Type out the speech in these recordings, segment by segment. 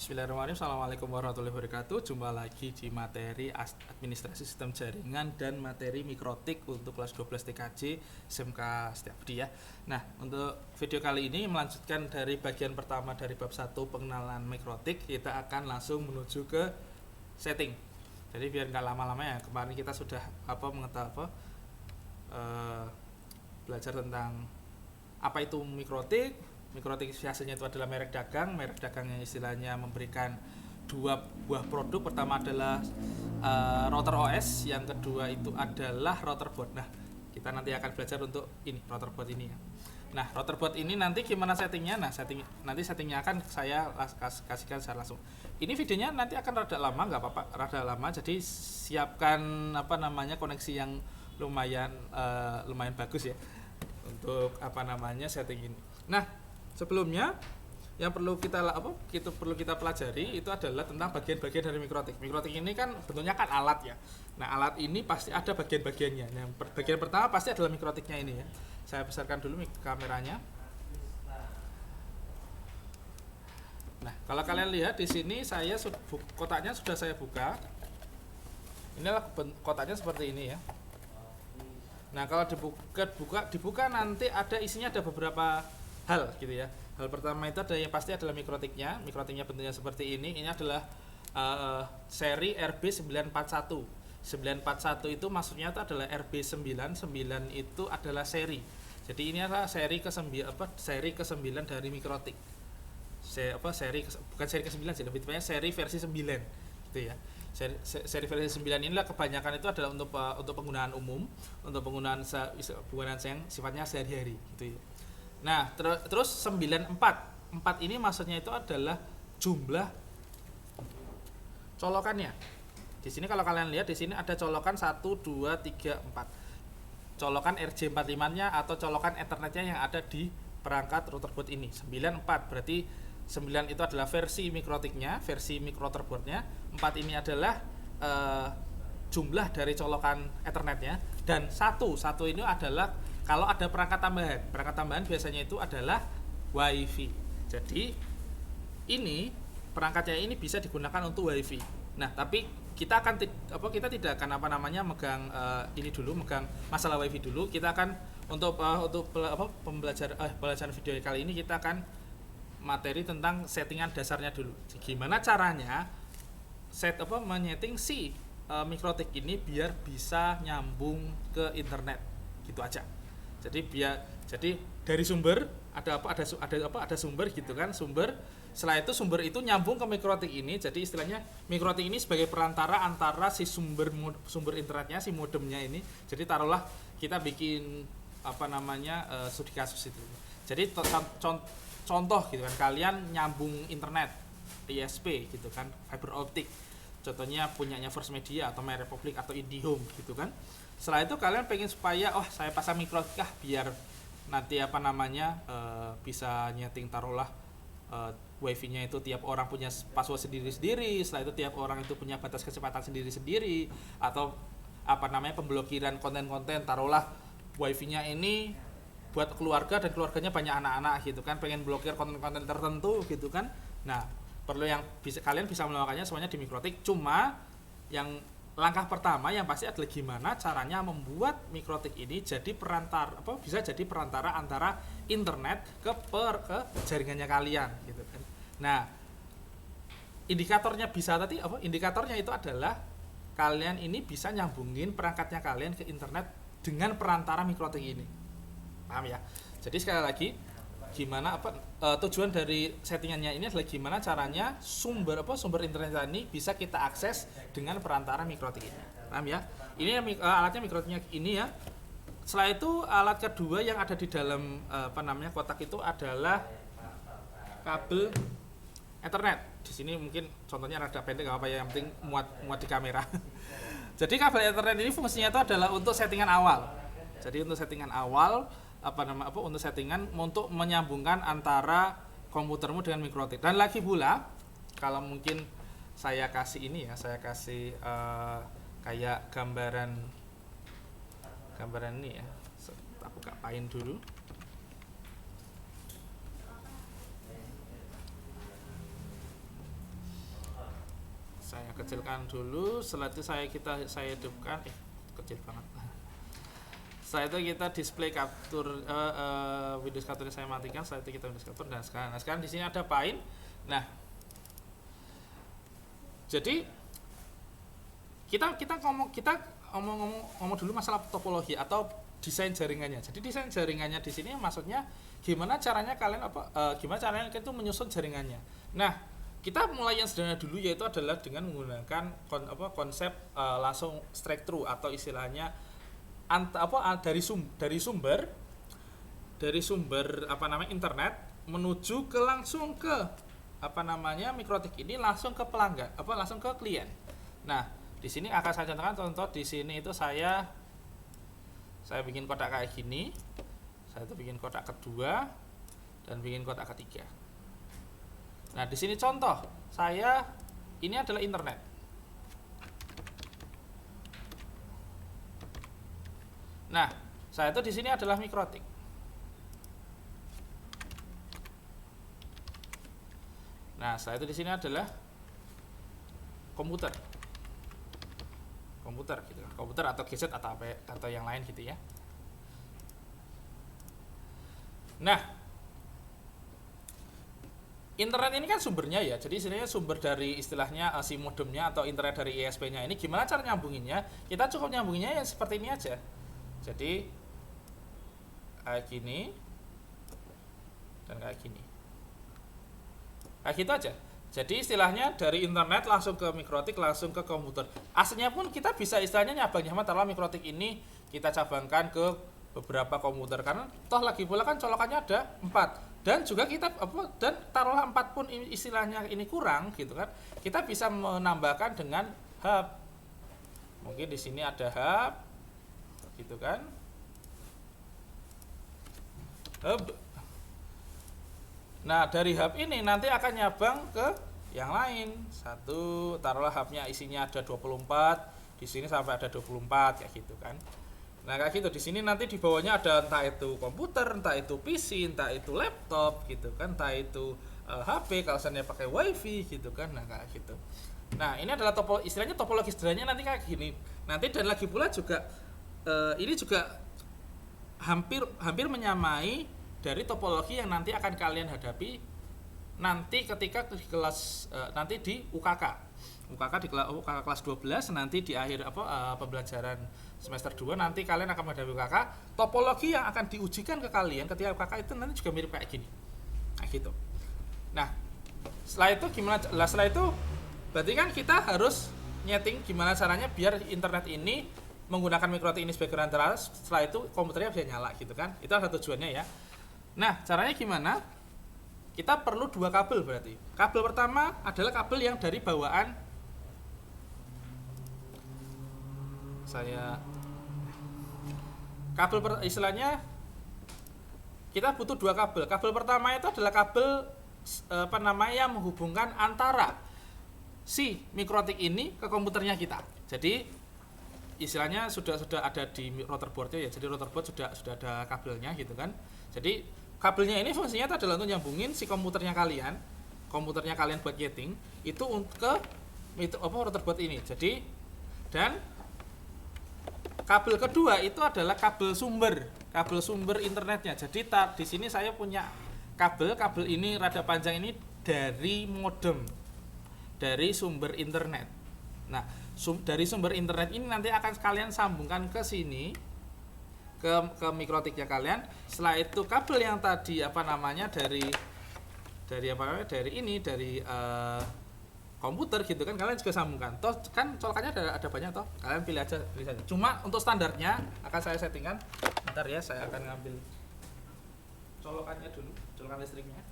Bismillahirrahmanirrahim. Assalamualaikum warahmatullahi wabarakatuh. Jumpa lagi di materi administrasi sistem jaringan dan materi mikrotik untuk kelas 12 TKJ SMK Setiabudi ya. Nah, untuk video kali ini melanjutkan dari bagian pertama dari bab 1 pengenalan mikrotik, kita akan langsung menuju ke setting. Jadi biar nggak lama-lama ya, kemarin kita sudah belajar tentang apa itu mikrotik. Mikrotik hasilnya itu adalah merek dagang yang istilahnya memberikan dua buah produk. Pertama adalah router OS, yang kedua itu adalah router board. Nah, kita nanti akan belajar untuk ini router board ini ya. Nah, router board ini nanti gimana settingnya? Nah, settingnya akan saya kasihkan secara langsung. Ini videonya nanti akan rada lama, nggak apa-apa, rada lama. Jadi siapkan koneksi yang lumayan bagus ya untuk setting ini. Nah, sebelumnya yang perlu kita pelajari itu adalah tentang bagian-bagian dari mikrotik. Mikrotik ini kan bentuknya kan alat ya. Nah, alat ini pasti ada bagian-bagiannya. Yang bagian pertama pasti adalah mikrotiknya ini ya. Saya besarkan dulu kameranya. Nah, kalau kalian lihat di sini kotaknya sudah saya buka. Inilah kotaknya seperti ini ya. Nah, kalau dibuka nanti isinya ada beberapa hal gitu ya. Hal pertama itu pasti adalah mikrotiknya. Mikrotiknya bentuknya seperti ini. Ini adalah seri RB941. 941 itu maksudnya itu adalah RB9. 9 itu adalah seri. Jadi ini adalah seri ke-9 dari mikrotik. Bukan seri ke-9 sih, lebih tepatnya seri versi 9 gitu ya. Seri versi 9 inilah kebanyakan itu adalah untuk penggunaan umum, untuk penggunaan yang sifatnya sehari-hari gitu ya. Nah, terus 94 ini maksudnya itu adalah jumlah colokannya. Di sini kalau kalian lihat di sini ada colokan 1 2 3 4. Colokan RJ45-nya atau colokan Ethernetnya yang ada di perangkat router board ini. 94 berarti 9 itu adalah versi mikrotiknya, versi microrouterboardnya. 4 ini adalah jumlah dari colokan Ethernetnya, dan satu ini adalah kalau ada perangkat tambahan biasanya itu adalah WiFi. Jadi ini perangkatnya ini bisa digunakan untuk WiFi. Nah, tapi kita tidak akan megang megang masalah WiFi dulu. Kita akan pembelajaran video kali ini kita akan materi tentang settingan dasarnya dulu. Gimana caranya menyeting si mikrotik ini biar bisa nyambung ke internet, gitu aja. Jadi dari sumber ada sumber gitu kan, setelah itu sumber itu nyambung ke mikrotik ini. Jadi istilahnya mikrotik ini sebagai perantara antara si sumber internetnya, si modemnya ini. Jadi taruhlah kita bikin studi kasus itu. Jadi contoh gitu kan, kalian nyambung internet ISP gitu kan, fiber optik. Contohnya punyanya First Media atau My Republic atau IndiHome gitu kan. Setelah itu kalian pengen supaya saya pasang mikrotik biar nanti bisa nyeting, taruhlah wifi-nya itu tiap orang punya password sendiri-sendiri. Setelah itu tiap orang itu punya batas kecepatan sendiri-sendiri, atau pemblokiran konten-konten, taruhlah wifi-nya ini buat keluarga dan keluarganya banyak anak-anak gitu kan, pengen blokir konten-konten tertentu gitu kan. Nah, kalian bisa melakukannya semuanya di mikrotik. Cuma yang langkah pertama yang pasti adalah gimana caranya membuat mikrotik ini bisa jadi perantara antara internet ke jaringannya kalian gitu kan. Nah, indikatornya itu adalah kalian ini bisa nyambungin perangkatnya kalian ke internet dengan perantara mikrotik ini. Paham ya? Jadi sekali lagi, gimana tujuan dari settingannya ini adalah gimana caranya sumber internet ini bisa kita akses dengan perantara mikrotik ini. Paham ya? Ini alatnya mikrotiknya ini ya. Setelah itu alat kedua yang ada di dalam kotak itu adalah kabel Ethernet. Di sini mungkin contohnya rada pendek, enggak apa ya, yang penting muat di kamera. Jadi kabel Ethernet ini fungsinya itu adalah untuk settingan awal. Jadi untuk settingan awal untuk menyambungkan antara komputermu dengan mikrotik. Dan lagi pula, kalau mungkin saya kasih kayak gambaran ini ya. Aku bukain dulu. saya kecilkan dulu. Setelah itu saya hidupkan. Kecil banget. Setelah itu kita display capture Windows Capture saya matikan. Setelah itu kita Windows Capture. Nah sekarang di sini ada Paint. Nah, jadi kita ngomong dulu masalah topologi atau desain jaringannya. Jadi desain jaringannya di sini maksudnya gimana caranya kalian itu menyusun jaringannya. Nah, kita mulai yang sederhana dulu, yaitu adalah dengan menggunakan konsep langsung straight through atau istilahnya dari sumber internet menuju ke langsung ke mikrotik ini langsung ke pelanggan langsung ke klien. Nah, di sini akan saya contohkan contoh di sini itu saya bikin kotak kayak gini. Saya itu bikin kotak kedua dan bikin kotak ketiga. Nah, di sini contoh saya ini adalah internet. Nah, saya itu di sini adalah mikrotik. Nah, saya itu di sini adalah komputer gitu, komputer atau gadget atau yang lain gitu ya. Nah, internet ini kan sumbernya ya, jadi istilahnya sumber dari istilahnya si modemnya atau internet dari ISP-nya ini. Gimana cara nyambunginnya? Kita cukup nyambunginnya yang seperti ini aja. Jadi kayak gini dan kayak gini, kayak gitu aja. Jadi istilahnya dari internet langsung ke mikrotik, langsung ke komputer. Aslinya pun kita bisa istilahnya nyambung taruhlah mikrotik ini kita cabangkan ke beberapa komputer, karena toh lagi pula kan colokannya ada 4. Dan juga kita dan taruhlah 4 pun istilahnya ini kurang gitu kan. Kita bisa menambahkan dengan hub. Mungkin di sini ada hub gitu kan. Hub. Nah, dari hub ini nanti akan nyabang ke yang lain. Satu, taruhlah hubnya isinya ada 24, di sini sampai ada 24 kayak gitu kan. Nah, kayak gitu. Di sini nanti di bawahnya ada entah itu komputer, entah itu PC, entah itu laptop gitu kan, entah itu HP kalau misalnya pakai WiFi gitu kan. Nah, kayak gitu. Nah, ini adalah istilahnya topologi sederhananya nanti kayak gini. Nanti dan lagi pula juga ini juga hampir menyamai dari topologi yang nanti akan kalian hadapi nanti ketika di kelas nanti di UKK di UKK kelas 12 nanti di akhir pembelajaran semester 2 nanti kalian akan menghadapi UKK. Topologi yang akan diujikan ke kalian ketika UKK itu nanti juga mirip kayak gini. Nah, gitu. Nah, setelah itu gimana? Setelah itu berarti kan kita harus nyeting gimana caranya biar internet ini menggunakan mikrotik ini sebagai perantara. Setelah itu komputernya bisa nyala gitu kan. Itu adalah tujuannya ya. Nah, caranya gimana? Kita perlu 2 kabel berarti. Kabel pertama adalah kabel yang dari bawaan istilahnya kita butuh 2 kabel. Kabel pertama itu adalah kabel yang menghubungkan antara si mikrotik ini ke komputernya kita. Jadi istilahnya sudah ada di routerboardnya ya. Jadi routerboard sudah ada kabelnya gitu kan. Jadi kabelnya ini fungsinya adalah untuk nyambungin si komputernya kalian buat getting itu ke routerboard ini. Jadi dan kabel kedua itu adalah kabel sumber internetnya. Jadi di sini saya punya kabel ini rada panjang ini dari modem dari sumber internet. Nah, dari sumber internet ini nanti akan kalian sambungkan ke sini ke mikrotiknya kalian. Setelah itu kabel yang tadi dari komputer gitu kan kalian juga sambungkan. Toh kan colokannya ada banyak toh. Kalian pilih saja. Cuma untuk standarnya akan saya settingkan. Bentar ya, saya akan ngambil colokannya dulu, colokan listriknya.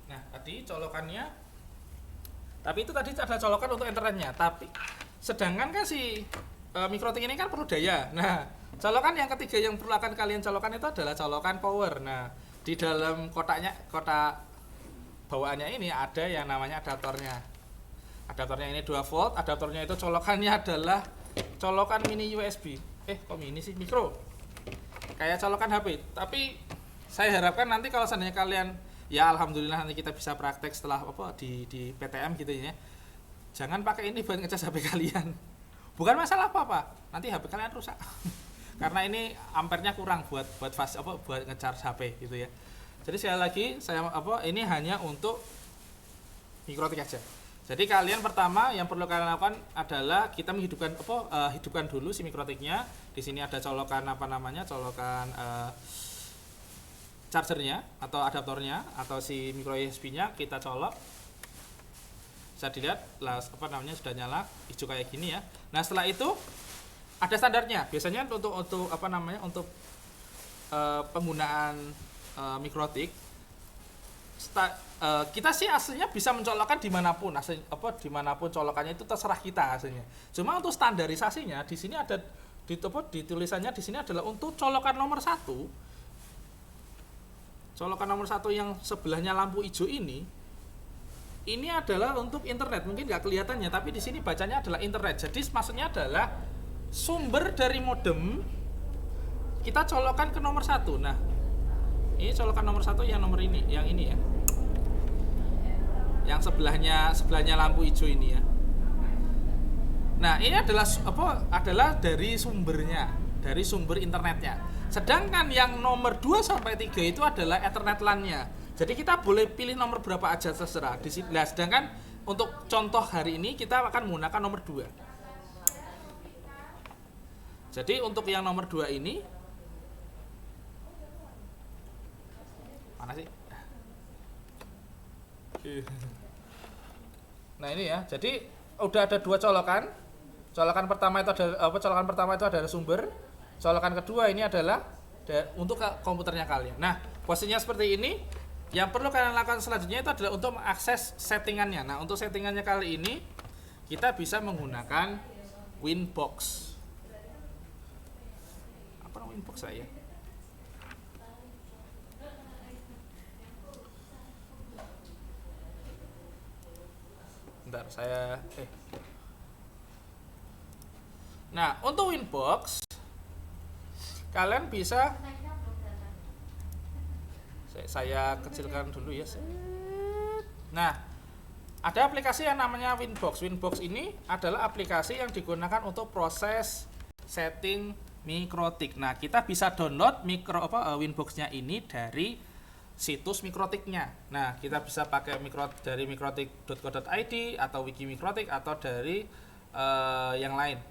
Nah, tadi colokannya, tapi itu tadi ada colokan untuk internetnya. Tapi sedangkan kan si mikrotik ini kan perlu daya. Nah, colokan yang ketiga yang perlu akan kalian colokan itu adalah colokan power. Nah, di dalam kotak bawaannya ini ada yang namanya adaptornya. Adaptornya ini 2 volt. Adaptornya itu colokannya adalah colokan mini USB. Kok mini sih? Mikro. kayak colokan HP. Tapi saya harapkan nanti kalau seandainya kalian, ya alhamdulillah nanti kita bisa praktek setelah di PTM gitu ya. Jangan pakai ini buat ngecas HP kalian. Bukan masalah apa-apa, nanti HP kalian rusak. Karena ini ampernya kurang buat buat ngecas HP gitu ya. Jadi sekali lagi ini hanya untuk mikrotik aja. Jadi kalian pertama yang perlu kalian lakukan adalah kita menghidupkan hidupkan dulu si mikrotiknya. Di sini ada colokan colokan chargernya atau adaptornya atau si micro USB-nya kita colok. Bisa dilihat sudah nyala hijau kayak gini ya. Nah, setelah itu ada standarnya. Biasanya untuk penggunaan mikrotik kita sih aslinya bisa mencolokkan dimanapun, dimanapun colokannya itu terserah kita aslinya. Cuma untuk standarisasinya di sini ada di tulisannya di sini adalah untuk colokan nomor 1. Colokan nomor 1 yang sebelahnya lampu hijau ini adalah untuk internet. Mungkin nggak kelihatannya, tapi di sini bacanya adalah internet. Jadi maksudnya adalah sumber dari modem kita colokkan ke nomor 1. Nah, ini colokan nomor 1 yang nomor ini, yang ini ya. Yang sebelahnya lampu hijau ini ya. Nah, ini adalah dari sumbernya, dari sumber internetnya. Sedangkan yang nomor 2 sampai 3 itu adalah Ethernet LAN-nya. Jadi kita boleh pilih nomor berapa aja terserah. Nah, sedangkan untuk contoh hari ini kita akan menggunakan nomor 2. Jadi untuk yang nomor 2 ini mana sih? Nah, ini ya. Jadi udah ada 2 colokan. Colokan pertama itu adalah sumber. Colokan kedua ini adalah untuk komputernya kalian. Nah, posisinya seperti ini. Yang perlu kalian lakukan selanjutnya itu adalah untuk mengakses settingannya. Nah, untuk settingannya kali ini kita bisa menggunakan Winbox. Apa namanya Winbox saya? Bentar, Nah, untuk Winbox kalian bisa saya kecilkan dulu ya. Nah, ada aplikasi yang namanya Winbox. Winbox ini adalah aplikasi yang digunakan untuk proses setting mikrotik. Nah, kita bisa download Winbox-nya ini dari situs mikrotiknya. Nah, kita bisa pakai dari mikrotik.co.id atau wiki mikrotik atau dari yang lain.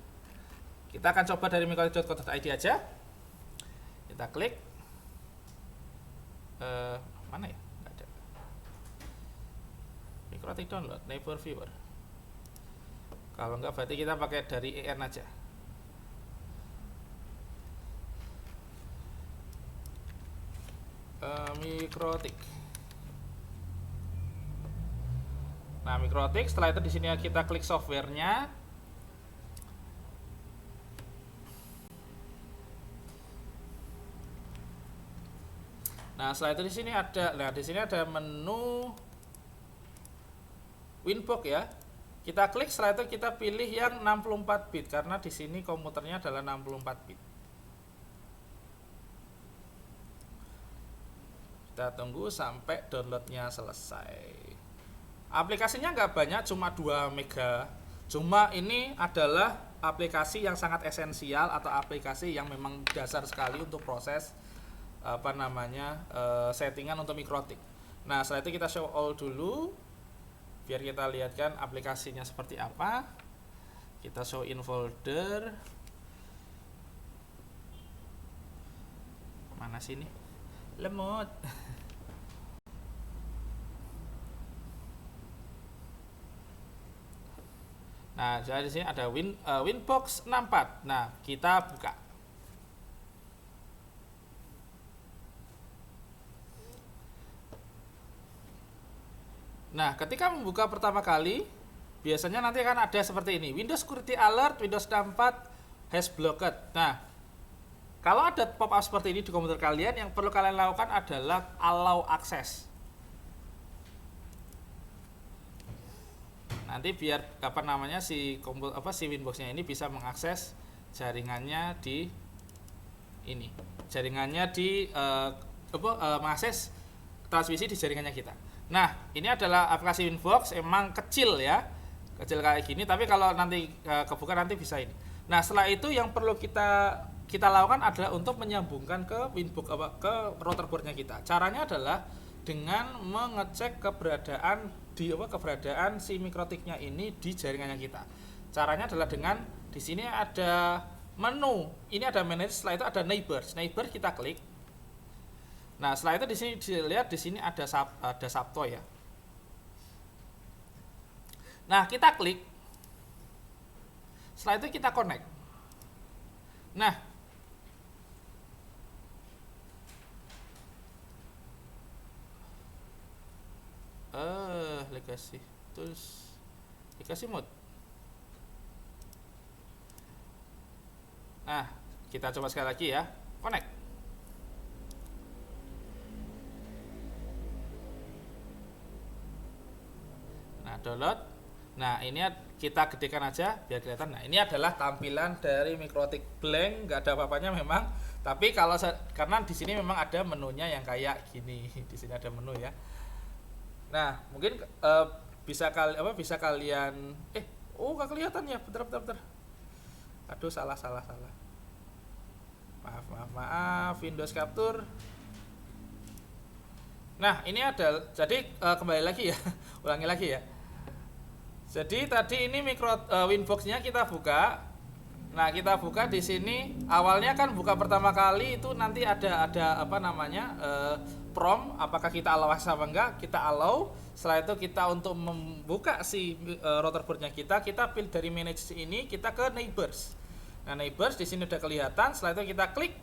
Kita akan coba dari mikrotik.co.id aja. Kita klik. Mana ya? Nggak ada. Mikrotik download, neighbor viewer. Kalau enggak berarti kita pakai dari EN aja. Mikrotik. Nah, mikrotik. Setelah itu di sini kita klik softwarenya. Nah, setelah itu di sini ada menu Winbox ya. Kita klik, setelah itu kita pilih yang 64 bit karena di sini komputernya adalah 64 bit. Kita tunggu sampai downloadnya selesai. Aplikasinya nggak banyak, cuma 2 mega. Cuma ini adalah aplikasi yang sangat esensial atau aplikasi yang memang dasar sekali untuk proses settingan untuk mikrotik. Nah, setelah itu kita show all dulu biar kita lihatkan aplikasinya seperti apa. Kita show in folder. Mana sini? Lemot. Nah, jadi di sini ada Winbox 64. Nah, kita buka. Nah, ketika membuka pertama kali, biasanya nanti akan ada seperti ini. Windows Security Alert, Windows 64 has blocked. Nah, kalau ada pop-up seperti ini di komputer kalian, yang perlu kalian lakukan adalah allow access. Nanti biar si Winbox-nya ini bisa mengakses jaringannya di Ini jaringannya di mengakses transmisi di jaringannya kita. Nah, ini adalah aplikasi Winbox, emang kecil ya, kecil kayak gini. Tapi kalau nanti kebuka nanti bisa ini. Nah, setelah itu yang perlu kita lakukan adalah untuk menyambungkan ke Winbox ke router boardnya kita. Caranya adalah dengan mengecek keberadaan si mikrotiknya ini di jaringannya kita. Caranya adalah dengan di sini ada menu, ini ada manage, setelah itu ada neighbors. Neighbor kita klik. Nah, setelah itu di sini dilihat di sini ada Sabto ya. Nah, kita klik. Setelah itu kita connect. Nah, legacy tools, legacy mode. Nah, kita coba sekali lagi ya. Connect. Download. Nah, ini kita gedekan aja biar kelihatan. Nah, ini adalah tampilan dari mikrotik blank, nggak ada apa-apanya memang. Tapi karena di sini memang ada menunya yang kayak gini. Di sini ada menu ya. Nah, mungkin bisa kalian nggak kelihatan ya. Bentar. Aduh, salah. Maaf, Windows Capture. Nah, ini ada. Jadi kembali lagi ya. Ulangi lagi ya. Jadi tadi ini Winbox-nya kita buka. Nah, kita buka di sini. Awalnya kan buka pertama kali itu nanti ada prompt apakah kita allow apa enggak. Kita allow. Setelah itu kita untuk membuka si router board-nya kita pilih dari manage ini, kita ke neighbors. Nah, neighbors di sini udah kelihatan. Setelah itu kita klik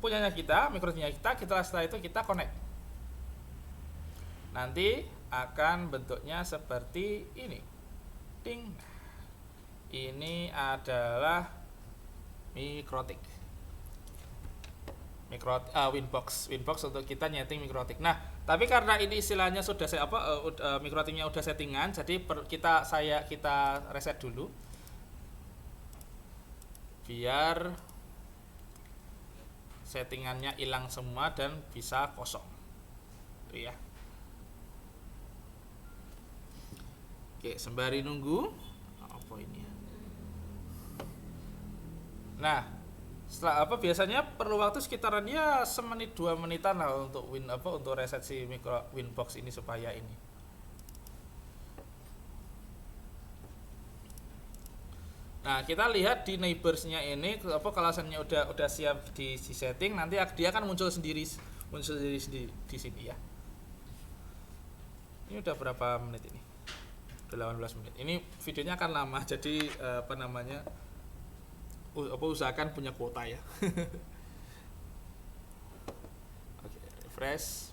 punyanya kita, mikrotiknya kita. Setelah itu kita connect. Nanti akan bentuknya seperti ini. Ding. Ini adalah mikrotik. Winbox untuk kita nyeting mikrotik. Nah, tapi karena ini istilahnya sudah mikrotiknya udah settingan, jadi kita reset dulu. Biar settingannya hilang semua dan bisa kosong. Itu ya. Oke, sembari nunggu apa ini ya. Nah, setelah biasanya perlu waktu sekitaran ya semenit 2 menitan lah untuk untuk reset si Winbox ini supaya ini. Nah, kita lihat di neighbors-nya ini kalau asalnya udah siap di setting, nanti dia akan muncul sendiri di sini ya. Ini udah berapa menit ini? 18 menit. Ini videonya akan lama, jadi usahakan punya kuota ya. Oke, refresh.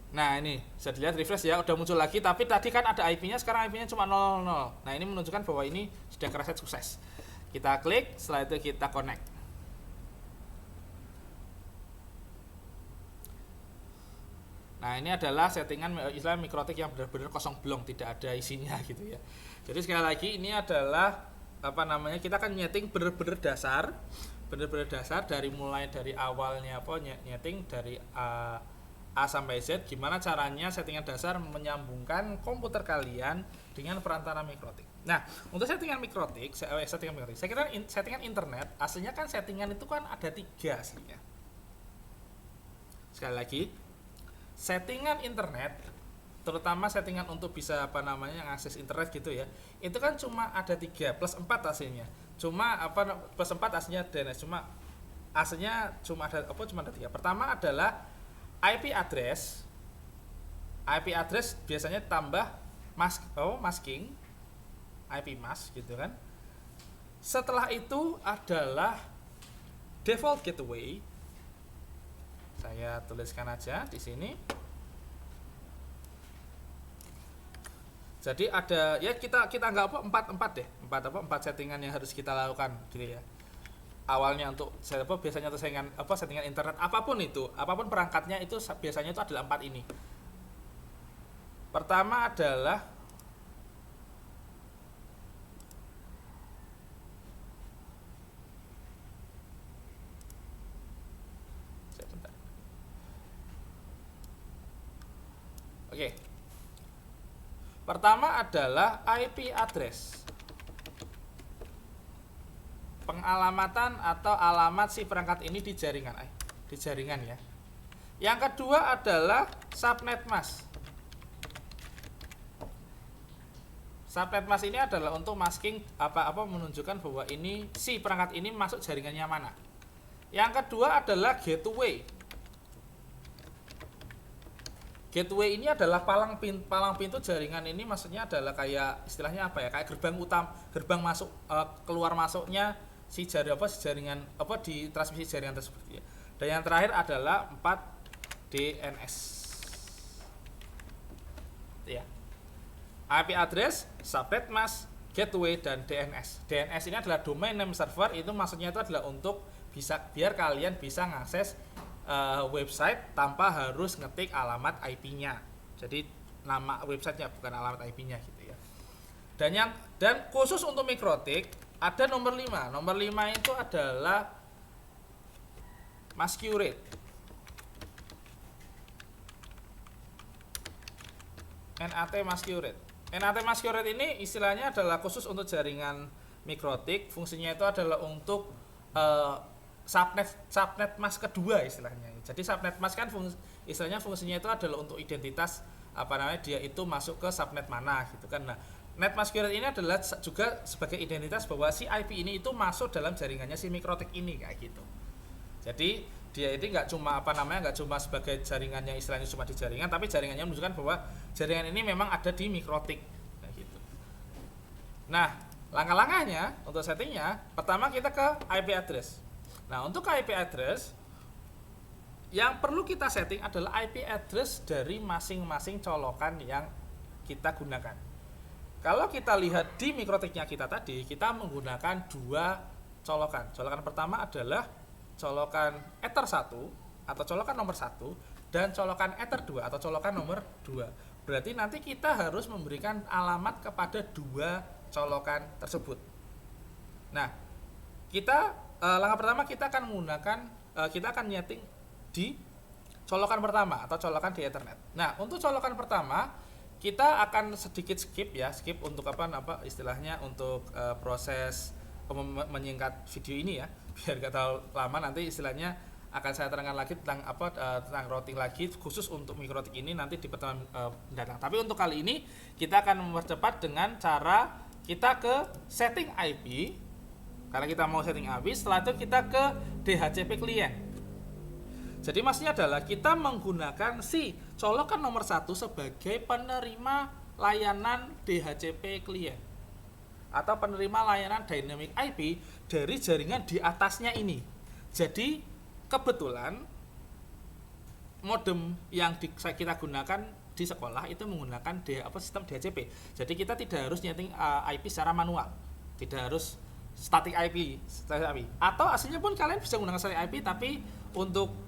Nah, ini bisa dilihat refresh ya, udah muncul lagi, tapi tadi kan ada IP-nya, sekarang IP-nya cuma 00. Nah, ini menunjukkan bahwa ini sudah reset sukses. Kita klik, setelah itu kita connect. Nah, ini adalah settingan istilah mikrotik yang benar-benar kosong blong, tidak ada isinya gitu ya. Jadi sekali lagi ini adalah kita kan nyeting benar-benar dasar dari mulai dari awalnya nyeting dari A sampai Z, gimana caranya settingan dasar menyambungkan komputer kalian dengan perantara mikrotik. Nah, untuk settingan mikrotik, saya kira settingan internet aslinya kan settingan itu kan ada 3 aslinya. Sekali lagi, settingan internet, terutama settingan untuk bisa akses internet gitu ya, itu kan cuma ada 3 plus 4 aslinya. Cuma plus 4 aslinya DNS, aslinya cuma ada 3. Pertama adalah IP address biasanya tambah masking, IP mask gitu kan. Setelah itu adalah default gateway. Saya tuliskan aja di sini. Jadi ada ya kita anggap 4 deh. 4 settingan yang harus kita lakukan gitu ya. Awalnya untuk biasanya untuk settingan internet apapun perangkatnya itu biasanya itu adalah 4 ini. Pertama adalah Oke. Pertama adalah IP address. Pengalamatan atau alamat si perangkat ini di jaringan ya. Yang kedua adalah subnet mask. Subnet mask ini adalah untuk masking menunjukkan bahwa ini si perangkat ini masuk jaringannya mana. Yang kedua adalah gateway. Gateway ini adalah palang pintu jaringan ini, maksudnya adalah kayak istilahnya apa ya? Kayak gerbang masuk keluar masuknya si jaringan di transmisi jaringan tersebut ya. Dan yang terakhir adalah 4 DNS. Ya. IP address, subnet mask, gateway dan DNS. DNS ini adalah domain name server, itu maksudnya itu adalah untuk biar kalian bisa mengakses website tanpa harus ngetik alamat IP-nya. Jadi nama websitenya bukan alamat IP-nya gitu ya. Dan khusus untuk mikrotik ada nomor 5. Nomor 5 itu adalah masquerade. NAT masquerade. NAT masquerade ini istilahnya adalah khusus untuk jaringan mikrotik. Fungsinya itu adalah untuk subnet mask kedua istilahnya. Jadi subnet mask kan fungsinya itu adalah untuk identitas dia itu masuk ke subnet mana gitu kan. Nah, net masquerade ini adalah juga sebagai identitas bahwa si IP ini itu masuk dalam jaringannya si mikrotik ini kayak gitu. Jadi dia ini nggak cuma sebagai jaringannya istilahnya cuma di jaringan, tapi jaringannya menunjukkan bahwa jaringan ini memang ada di mikrotik kayak gitu. Nah, langkah-langkahnya untuk settingnya, pertama kita ke IP address. Nah, untuk IP address yang perlu kita setting adalah IP address dari masing-masing colokan yang kita gunakan. Kalau kita lihat di mikrotiknya kita tadi, kita menggunakan 2 colokan. Colokan pertama adalah colokan ether 1 atau colokan nomor 1 dan colokan ether 2 atau colokan nomor 2. Berarti nanti kita harus memberikan alamat kepada 2 colokan tersebut. Nah, langkah pertama kita akan nyeting di colokan pertama atau colokan di Ethernet. Nah, untuk colokan pertama kita akan sedikit skip untuk istilahnya untuk proses menyingkat video ini ya, biar gak terlalu lama. Nanti istilahnya akan saya terangkan lagi tentang routing lagi khusus untuk mikrotik ini nanti di pertemuan mendatang. Tapi untuk kali ini kita akan mempercepat dengan cara kita ke setting IP. Karena kita mau setting IP, setelah itu kita ke DHCP client. Jadi maksudnya adalah kita menggunakan si colokan nomor 1 sebagai penerima layanan DHCP client atau penerima layanan dynamic IP dari jaringan di atasnya ini. Jadi kebetulan modem yang kita gunakan di sekolah itu menggunakan sistem DHCP. Jadi kita tidak harus nyeting IP secara manual, tidak harus static IP. Atau aslinya pun kalian bisa menggunakan static IP, tapi untuk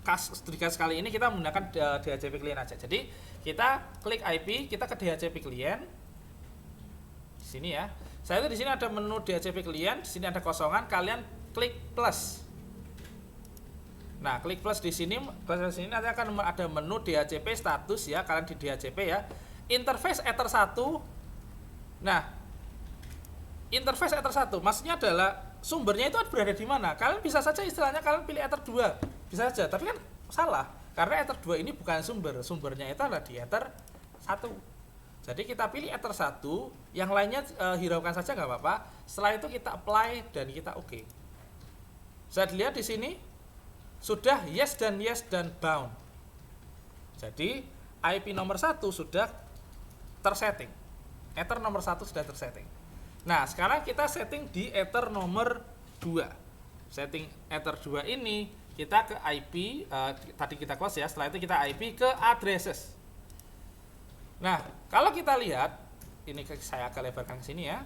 kasus kali ini kita menggunakan DHCP client aja. Jadi kita klik IP, kita ke DHCP client. Di sini ya. Saya itu di sini ada menu DHCP client, di sini ada kosongan, kalian klik plus. Nah, klik plus di sini nanti akan ada menu DHCP status ya, kalian di DHCP ya. Interface Ether 1. Nah, interface Ether 1 maksudnya adalah sumbernya itu berada di mana. Kalian bisa saja istilahnya kalian pilih Ether 2. Bisa saja, tapi kan salah. Karena Ether 2 ini bukan sumbernya itu adalah di Ether 1. Jadi kita pilih Ether 1, yang lainnya hiraukan saja nggak apa-apa. Setelah itu kita apply dan kita oke. Saya lihat di sini sudah yes dan bound. Jadi IP nomor 1 sudah tersetting. Ether nomor 1 sudah tersetting. Nah, sekarang kita setting di Ether nomor 2. Setting Ether 2 ini kita ke IP, tadi kita close ya, setelah itu kita IP ke addresses. Nah, kalau kita lihat, ini saya akan lebarkan ke sini ya.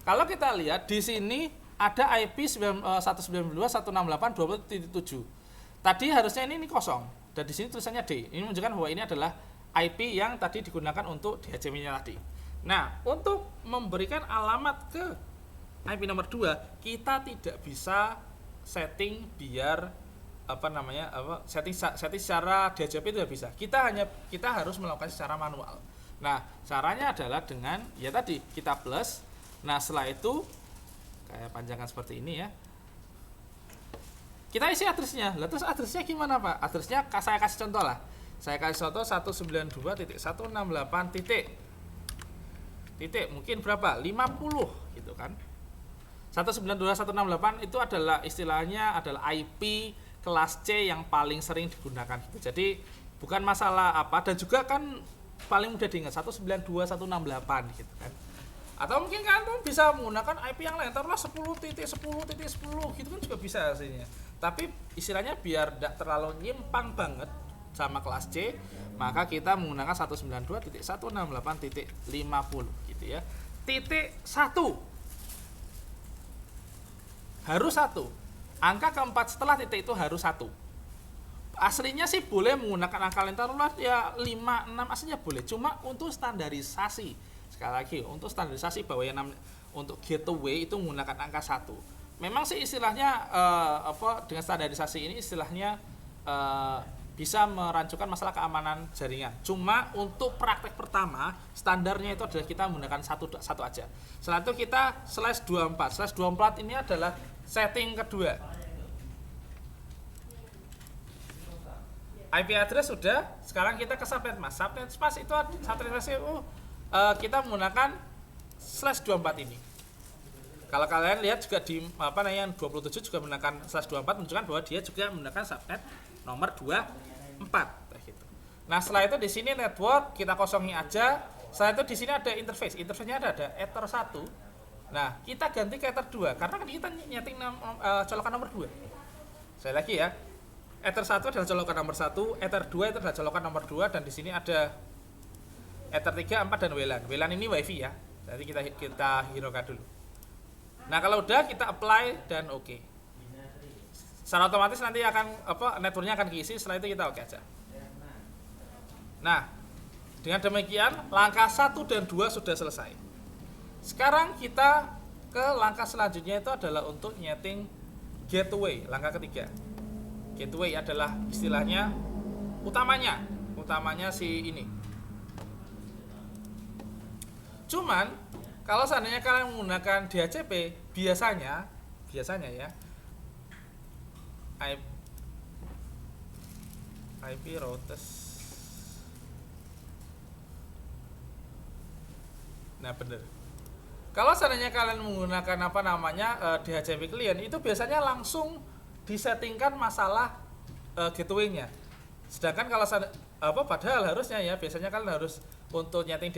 Kalau kita lihat di sini ada IP 192.168.20.7. Tadi harusnya ini kosong dan di sini tulisannya D. Ini menunjukkan bahwa ini adalah IP yang tadi digunakan untuk DHCP-nya tadi. Nah, untuk memberikan alamat ke IP nomor 2, kita tidak bisa setting biar setting secara DHCP itu bisa. Kita harus melakukan secara manual. Nah, caranya adalah dengan ya tadi kita plus. Nah, setelah itu kayak panjangan seperti ini ya. Kita isi address-nya. Lah terus address-nya gimana, Pak? Address-nya saya kasih contoh lah. Saya kasih contoh 192.168 titik mungkin berapa? 50 gitu kan. 192.168 itu adalah istilahnya adalah IP kelas C yang paling sering digunakan gitu. Jadi bukan masalah apa, dan juga kan paling mudah diingat 192.168 gitu kan. Atau mungkin kan bisa menggunakan IP yang lain, taruhlah 10.10.10 gitu kan juga bisa hasilnya. Tapi istilahnya biar tidak terlalu nyimpang banget sama kelas C, maka kita menggunakan 192.168.50 gitu ya. Titik 1 harus 1. Angka keempat setelah titik itu harus 1. Aslinya sih boleh menggunakan angka lain, taruhlah ya 5, 6 aslinya boleh. Cuma untuk standarisasi, sekali lagi untuk standarisasi bahwa yang untuk gateway itu menggunakan angka 1. Memang sih istilahnya dengan standarisasi ini istilahnya bisa merancukan masalah keamanan jaringan. Cuma untuk praktek pertama standarnya itu adalah kita menggunakan satu aja. Setelah itu kita /24. /24 ini adalah setting kedua. IP address sudah. Sekarang kita ke subnet mask. Subnet mask itu kita menggunakan /24 ini. Kalau kalian lihat juga di 27 juga menggunakan /24, menunjukkan bahwa dia juga menggunakan subnet nomor 24 gitu. Nah, setelah itu di sini network kita kosongi aja. Setelah itu di sini ada interface. Interface-nya ada ether 1. Nah, kita ganti ke ether 2 karena kan kita nyeting colokan nomor 2. Saya lagi ya. Ether 1 adalah colokan nomor 1, ether 2 itu adalah colokan nomor 2, dan di sini ada ether 3, 4 dan WLAN. WLAN ini WiFi ya. Jadi kita hiraukan dulu. Nah, kalau udah kita apply dan oke. Secara otomatis nanti akan networknya akan keisi, setelah itu kita oke aja. Nah, dengan demikian langkah 1 dan 2 sudah selesai. Sekarang kita ke langkah selanjutnya, itu adalah untuk nyeting gateway, langkah ketiga. Gateway adalah istilahnya utamanya si ini. Cuman kalau seandainya kalian menggunakan DHCP, biasanya ya IP routers. Nah, bener. Kalau seandainya kalian menggunakan DHCP client, itu biasanya langsung disettingkan masalah gateway-nya. Sedangkan kalau padahal harusnya ya, biasanya kalian harus untuk nyeting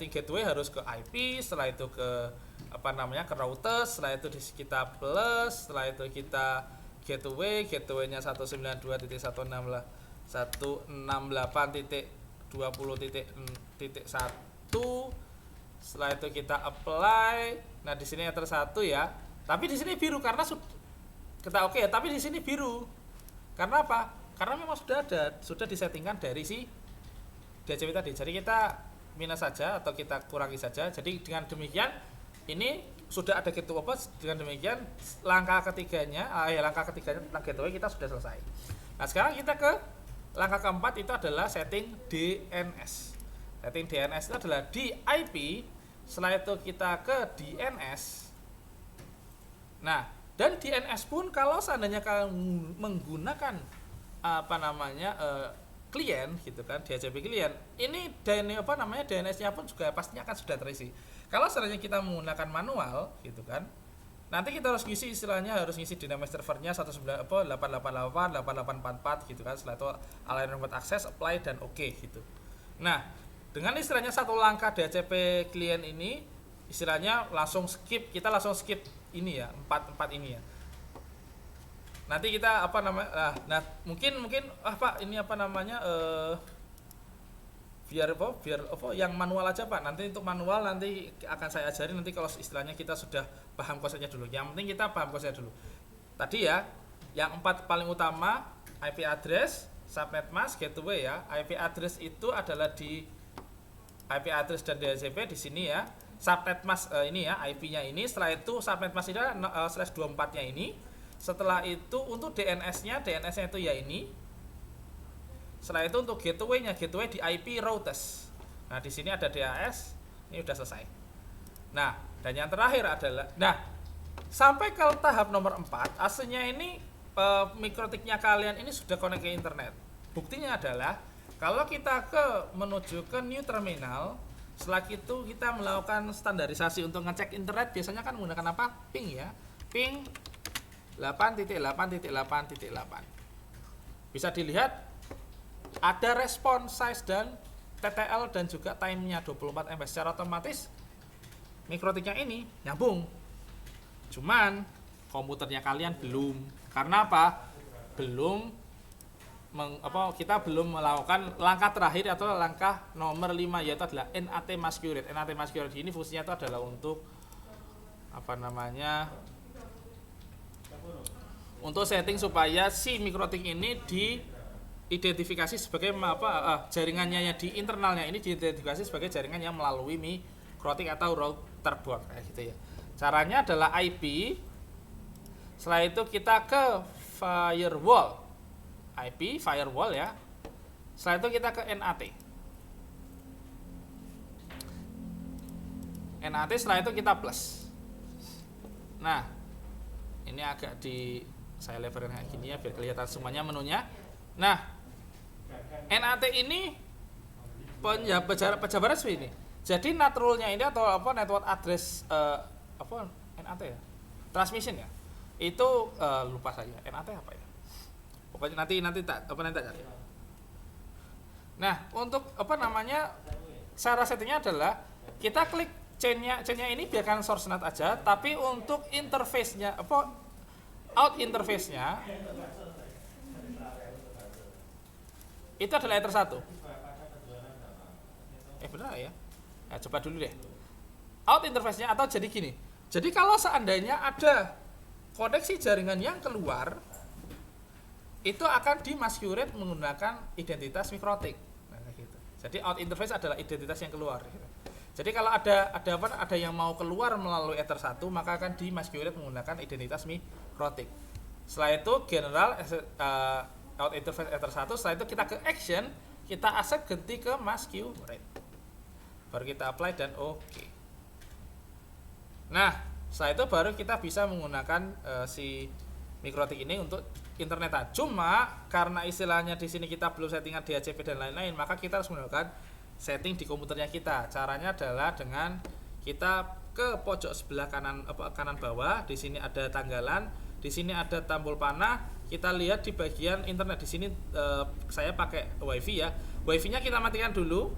gateway harus ke IP, setelah itu ke ke router, setelah itu kita plus, setelah itu kita gateway-nya 192.168.20.1. Setelah itu kita apply. Nah, di sini ether 1 ya. Tapi di sini biru karena kita oke, tapi di sini biru. Karena apa? Karena memang sudah disettingkan dari si DHCP tadi. Jadi kita minus saja atau kita kurangi saja. Jadi dengan demikian ini sudah ada gateway. Dengan demikian langkah ketiganya tentang gateway kita sudah selesai. Nah, sekarang kita ke langkah keempat, itu adalah setting DNS. Setting DNS itu adalah di IP. Setelah itu kita ke DNS. Nah, dan DNS pun kalau seandainya kalian menggunakan klien gitu kan, DHCP klien, ini DNS-nya pun juga pastinya akan sudah terisi. Kalau seandainya kita menggunakan manual gitu kan, nanti kita harus ngisi DNS servernya 192.888.8844 gitu kan. Setelah itu align remote access, apply dan oke gitu. Nah, dengan istilahnya satu langkah DHCP klien ini istilahnya kita langsung skip ini ya, empat ini ya. Nanti kita mungkin Pak, ini biar yang manual aja Pak. Nanti untuk manual nanti akan saya ajari nanti kalau istilahnya kita sudah paham konsepnya dulu. Yang penting kita paham konsepnya dulu. Tadi ya, yang 4 paling utama IP address, subnet mask, gateway ya. IP address itu adalah di IP address dan DHCP di sini ya. Subnet mask ini ya, IP-nya ini. Setelah itu subnet mask ini adalah /24-nya ini. Setelah itu untuk DNS-nya itu ya ini. Setelah itu untuk gateway-nya, gateway di IP routers. Nah, di sini ada DAS, ini udah selesai. Nah, dan yang terakhir adalah, sampai ke tahap nomor 4, aslinya ini mikrotiknya kalian ini sudah connect ke internet. Buktinya adalah kalau kita menuju ke new terminal, setelah itu kita melakukan standarisasi untuk ngecek internet, biasanya kan menggunakan apa? Ping ya. Ping 8.8.8.8. Bisa dilihat ada respon size dan TTL dan juga time-nya 24 MB. Secara otomatis mikrotiknya ini nyambung. Cuman komputernya kalian belum. Karena apa? Kita belum melakukan langkah terakhir atau langkah nomor 5, yaitu adalah NAT masquerade. NAT masquerade ini fungsinya itu adalah untuk untuk setting supaya si mikrotik ini diidentifikasi sebagai jaringannya yang di internalnya ini diidentifikasi sebagai jaringan yang melalui mikrotik atau router board kayak gitu ya. Caranya adalah IP. Setelah itu kita ke firewall. IP firewall ya. Setelah itu kita ke NAT. NAT setelah itu kita plus. Nah, ini agak saya leverin kayak gini ya biar kelihatan semuanya menunya. Nah, NAT ini pejabaran seperti ini. Jadi NAT rule-nya ini atau network address NAT ya. Transmission ya. Itu lupa saya. NAT apa ya? Pokoknya nanti tak cari. Nah, untuk cara settingnya adalah kita klik chainnya ini biarkan source NAT aja, tapi untuk interface-nya out interface-nya itu adalah Ether 1. Benar ya? Nah, coba dulu deh. Out interface-nya atau jadi gini. Jadi kalau seandainya ada koneksi jaringan yang keluar, itu akan dimasquerade menggunakan identitas mikrotik. Nah, gitu. Jadi out interface adalah identitas yang keluar. Gitu. Jadi kalau ada yang mau keluar melalui Ether 1, maka akan dimasquerade menggunakan identitas mikrotik. Setelah itu general out interface Ether 1, setelah itu kita ke action, kita accept ganti ke masquerade. Baru kita apply dan oke. Nah, setelah itu baru kita bisa menggunakan si mikrotik ini untuk internetan. Cuma karena istilahnya di sini kita belum settingan DHCP dan lain-lain, maka kita harus menggunakan setting di komputernya kita. Caranya adalah dengan kita ke pojok sebelah kanan bawah, di sini ada tanggalan, di sini ada tombol panah. Kita lihat di bagian internet di sini saya pakai WiFi ya. WiFi-nya kita matikan dulu.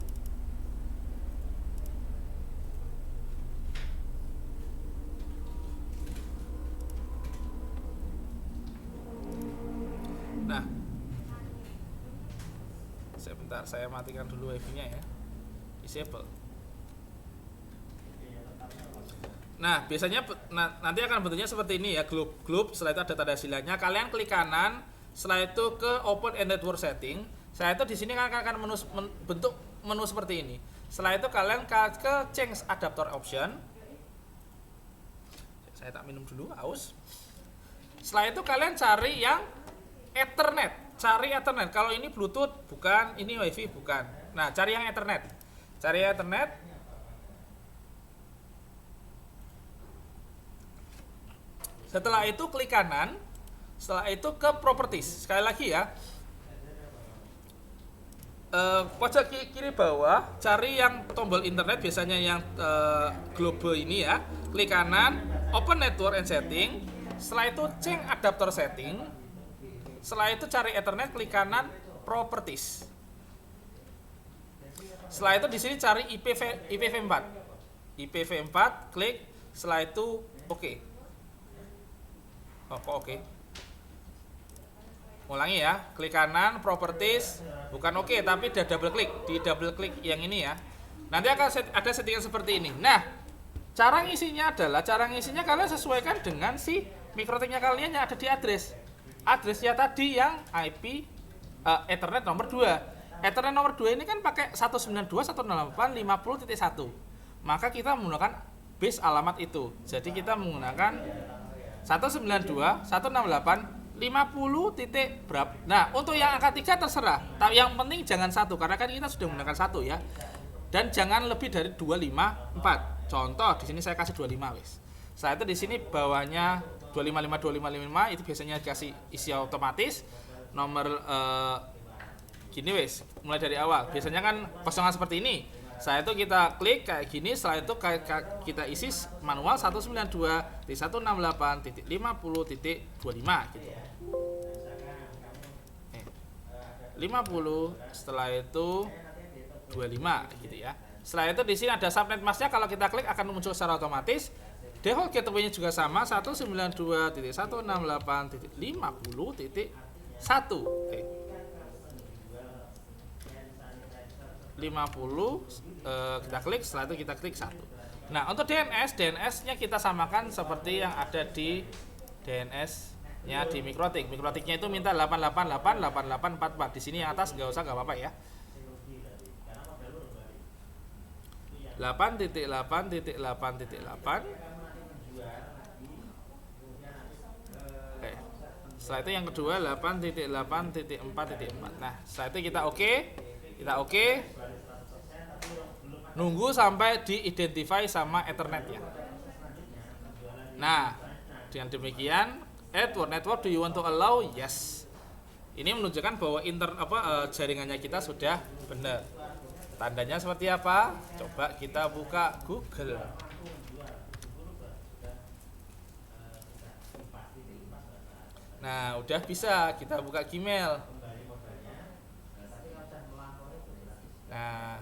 Nah, sebentar saya matikan dulu WiFi-nya ya. Disable. Nah, biasanya nanti akan bentuknya seperti ini ya, globe. Setelah itu ada tanda silanya. Kalian klik kanan, setelah itu ke Open and Network Setting. Setelah itu di sini akan bentuk menu seperti ini. Setelah itu kalian ke Change Adapter Option. Saya tak minum dulu, haus. Setelah itu kalian cari yang Ethernet. Cari Ethernet. Kalau ini Bluetooth bukan, ini WiFi bukan. Nah, cari yang Ethernet. Cari Ethernet. Setelah itu klik kanan, setelah itu ke properties. Sekali lagi ya, pojok kiri bawah, cari yang tombol internet, biasanya yang globe ini ya. Klik kanan, open network and setting. Setelah itu change adapter setting. Setelah itu cari Ethernet, klik kanan, properties. Setelah itu di sini cari IPv4. IPv4, klik. Setelah itu oke. Oke. Ulangi ya, klik kanan, properties, bukan oke, tapi udah double klik. Di double klik yang ini ya. Nanti akan ada settingan seperti ini. Nah, cara ngisinya kalian sesuaikan dengan si mikrotiknya kalian yang ada di addressnya tadi yang IP Ethernet nomor 2. Ethernet nomor 2 ini kan pakai 192.168.50.1. Maka kita menggunakan base alamat itu. Jadi kita menggunakan 192, 168, 50 titik berapa. Nah, untuk yang angka 3 terserah. Tapi yang penting jangan 1 karena kan kita sudah menggunakan 1 ya. Dan jangan lebih dari 254. Contoh di sini saya kasih 25 wis. Setelah itu di sini bawahnya 255 itu biasanya dikasih isi otomatis. Nomor gini wis, mulai dari awal. Biasanya kan kosongan seperti ini. Setelah itu kita klik kayak gini, setelah itu kita isi manual 192.168.50.25 gitu. 50, setelah itu 25 gitu ya. Setelah itu di sini ada subnet masknya, kalau kita klik akan muncul secara otomatis. Default gateway-nya juga sama 192.168.50.1. 50 kita klik, setelah itu kita klik 1. Nah, untuk DNS-nya kita samakan seperti yang ada di DNS-nya di Mikrotik. Mikrotiknya itu minta 8888844. Di sini yang atas nggak usah, nggak apa-apa ya. 8.8.8.8. Oke. Setelah itu yang kedua 8.8.4.4. Nah, setelah itu kita oke. Nunggu sampai di-identify sama Ethernet ya. Nah, dengan demikian, what network do you want to allow? Yes. Ini menunjukkan bahwa jaringannya kita sudah benar. Tandanya seperti apa? Coba kita buka Google. Nah, udah bisa kita buka Gmail. Nah,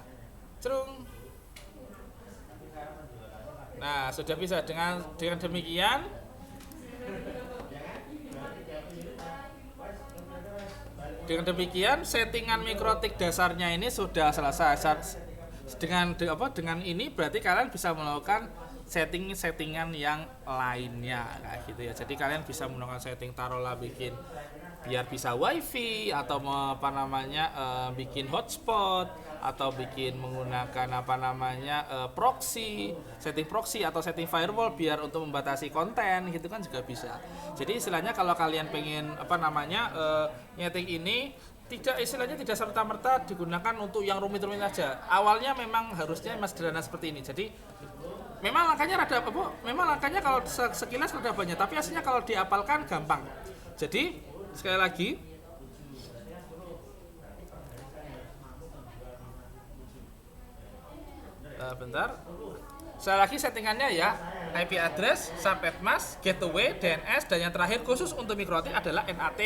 cerung. Nah, sudah bisa dengan demikian. Dengan demikian settingan Mikrotik dasarnya ini sudah selesai. Dengan ini berarti kalian bisa melakukan settingan yang lainnya kayak gitu ya. Jadi kalian bisa melakukan setting, taruhlah bikin biar bisa wifi atau bikin hotspot atau bikin menggunakan proxy, setting proxy atau setting firewall biar untuk membatasi konten gitu kan juga bisa. Jadi istilahnya kalau kalian pengen nyeting ini tidak serta-merta digunakan untuk yang rumit-rumit aja. Awalnya memang harusnya sederhana seperti ini. Jadi memang langkahnya kalau sekilas rada banyak, tapi aslinya kalau diapalkan gampang. Jadi sekali lagi bentar. Sekali lagi settingannya ya, IP address, subnet mask, gateway, DNS, dan yang terakhir khusus untuk Mikrotik adalah NAT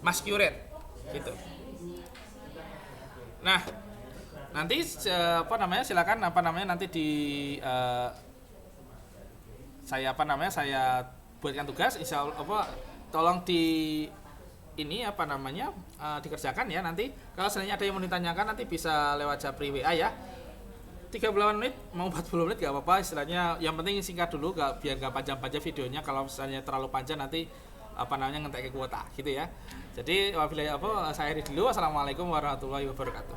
masquerade gitu. Nah, nanti silakan nanti di saya buatkan tugas, insya Allah tolong dikerjakan ya. Nanti kalau seandainya ada yang mau ditanyakan nanti bisa lewat japri WA ya. 38 menit mau 40 menit gak apa-apa, istilahnya yang penting singkat dulu biar gak panjang-panjang videonya. Kalau misalnya terlalu panjang nanti ngetek ke kuota gitu ya. Jadi saya akhiri dulu. Wassalamualaikum warahmatullahi wabarakatuh.